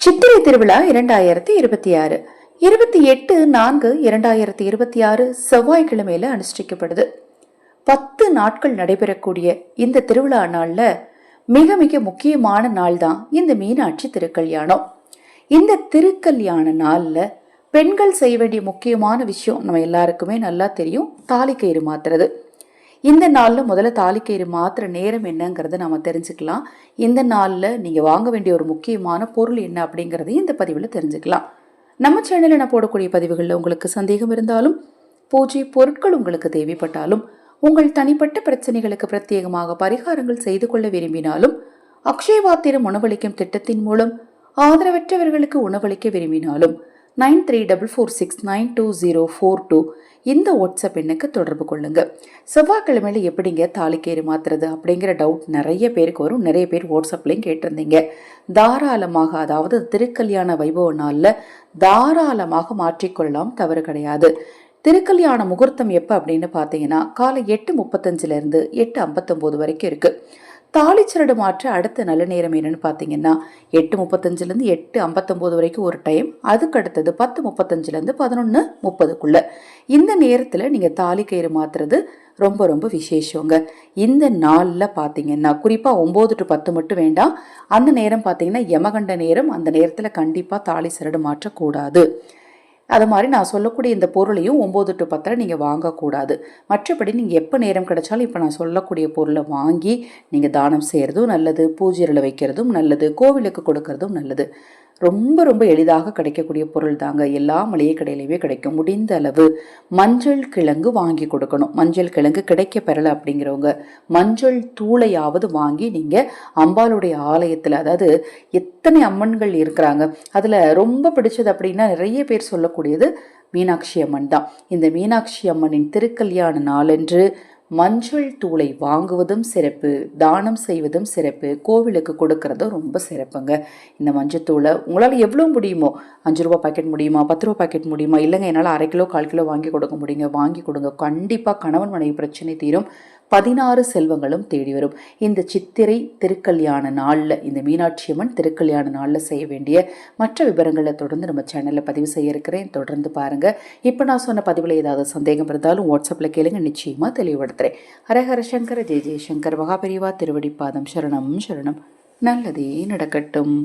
சித்திரை திருவிழா 2026 28/4/2026 செவ்வாய்க்கிழமையில அனுஷ்டிக்கப்படுது. 10 நாட்கள் நடைபெறக்கூடிய இந்த திருவிழா நாள்ல மிக மிக முக்கியமான நாள் தான் இந்த மீனாட்சி திருக்கல்யாணம். இந்த திருக்கல்யாண நாள்ல பெண்கள் செய்ய வேண்டிய முக்கியமான விஷயம் நம்ம எல்லாருக்குமே நல்லா தெரியும், தாலிக்கயிறு மாத்துறது. இந்த நாளில் முதல்ல தாலிக்கயிறு மாத்திர நேரம் என்னங்கிறத நாம தெரிஞ்சுக்கலாம். இந்த நாளில் நீங்கள் வாங்க வேண்டிய ஒரு முக்கியமான பொருள் என்ன அப்படிங்கிறதையும் இந்த பதிவில் தெரிஞ்சுக்கலாம். நம்ம சேனலில் நான் போடக்கூடிய பதிவுகளில் உங்களுக்கு சந்தேகம் இருந்தாலும், பூஜை பொருட்கள் உங்களுக்கு தேவைப்பட்டாலும், உங்கள் தனிப்பட்ட பிரச்சனைகளுக்கு பிரத்யேகமாக பரிகாரங்கள் செய்து கொள்ள விரும்பினாலும், அக்ஷயவாத்திரம் உணவளிக்கும் திட்டத்தின் மூலம் ஆதரவற்றவர்களுக்கு உணவளிக்க விரும்பினாலும் 9344692042 இந்த வாட்ஸ்அப் எண்ணுக்கு தொடர்பு கொள்ளுங்க. செவ்வாய்க்கிழமையில எப்படிங்க தாலிக்கயிறு மாத்துறது அப்படிங்கிற டவுட் நிறைய பேருக்கு வரும். நிறைய பேர் வாட்ஸ்அப்லையும் கேட்டிருந்தீங்க. தாராளமாக, அதாவது திருக்கல்யாண வைபவ நாள்ல தாராளமாக மாற்றிக்கொள்ளலாம், தவறு கிடையாது. திருக்கல்யாண முகூர்த்தம் எப்போ அப்படின்னு பார்த்தீங்கன்னா காலை 8:35 8:59 வரைக்கும் இருக்கு. தாலிச்சரடு மாற்ற அடுத்த நல்ல நேரம் என்னன்னு பார்த்தீங்கன்னா 8:35 8:59 வரைக்கும் ஒரு டைம், அதுக்கு அடுத்தது 10:35 11:30க்குள்ள. இந்த நேரத்தில் நீங்கள் தாலிக்கயிறு மாத்துறது ரொம்ப ரொம்ப விசேஷங்க. இந்த நாளில் பார்த்தீங்கன்னா குறிப்பாக 9 to 10 மட்டும் வேண்டாம். அந்த நேரம் பார்த்தீங்கன்னா யமகண்ட நேரம். அந்த நேரத்தில் கண்டிப்பாக தாலி சரடு மாற்றக்கூடாது. அது மாதிரி நான் சொல்லக்கூடிய இந்த பொருளையும் 9 to 10 நீங்கள் வாங்கக்கூடாது. மற்றபடி நீங்கள் எப்போ நேரம் கிடைச்சாலும் இப்போ நான் சொல்லக்கூடிய பொருளை வாங்கி நீங்கள் தானம் செய்கிறதும் நல்லது, பூஜையில் வைக்கிறதும் நல்லது, கோவிலுக்கு கொடுக்கறதும் நல்லது. ரொம்ப ரொம்ப எளிதாக கிடைக்கக்கூடிய பொருள் தாங்க. எல்லா மளிகை கடையிலையுமே கிடைக்கும். முடிந்த அளவு மஞ்சள் கிழங்கு வாங்கி கொடுக்கணும். மஞ்சள் கிழங்கு கிடைக்க பெறலை அப்படிங்கிறவங்க மஞ்சள் தூளையாவது வாங்கி நீங்கள் அம்பாளுடைய ஆலயத்தில், அதாவது எத்தனை அம்மன்கள் இருக்கிறாங்க, அதில் ரொம்ப பிடிச்சது அப்படின்னா நிறைய பேர் சொல்லக்கூடியது மீனாட்சி அம்மன் தான். இந்த மீனாட்சி அம்மனின் திருக்கல்யாண நாளன்று மஞ்சள் தூளை வாங்குவதும் சிறப்பு, தானம் செய்வதும் சிறப்பு, கோவிலுக்கு கொடுக்கறதும் ரொம்ப சிறப்புங்க. இந்த மஞ்சள் தூளை உங்களால் எவ்வளோ முடியுமோ, 5 ரூபா பாக்கெட் முடியுமா, 10 ரூபா பாக்கெட் முடியுமா, இல்லைங்க என்னால் 1/2 கிலோ 1/4 கிலோ வாங்கி கொடுக்க முடியுங்க, வாங்கி கொடுங்க. கண்டிப்பாக கணவன் மனைவி பிரச்சனை தீரும், 16 செல்வங்களும் தேடி வரும். இந்த சித்திரை திருக்கல்யாண நாளில், இந்த மீனாட்சி அம்மன் திருக்கல்யாண நாளில் செய்ய வேண்டிய மற்ற விவரங்களை தொடர்ந்து நம்ம சேனலில் பதிவு செய்ய இருக்கிறேன். தொடர்ந்து பாருங்கள். இப்போ நான் சொன்ன பதிவில் ஏதாவது சந்தேகம் இருந்தாலும் வாட்ஸ்அப்பில் கேளுங்க, நிச்சயமாக தெளிவுபடுத்துகிறேன். ஹரஹர சங்கர ஜெய ஜெயசங்கர். மகாபெரிவா திருவடி பாதம் சரணம் சரணம். நல்லதே நடக்கட்டும்.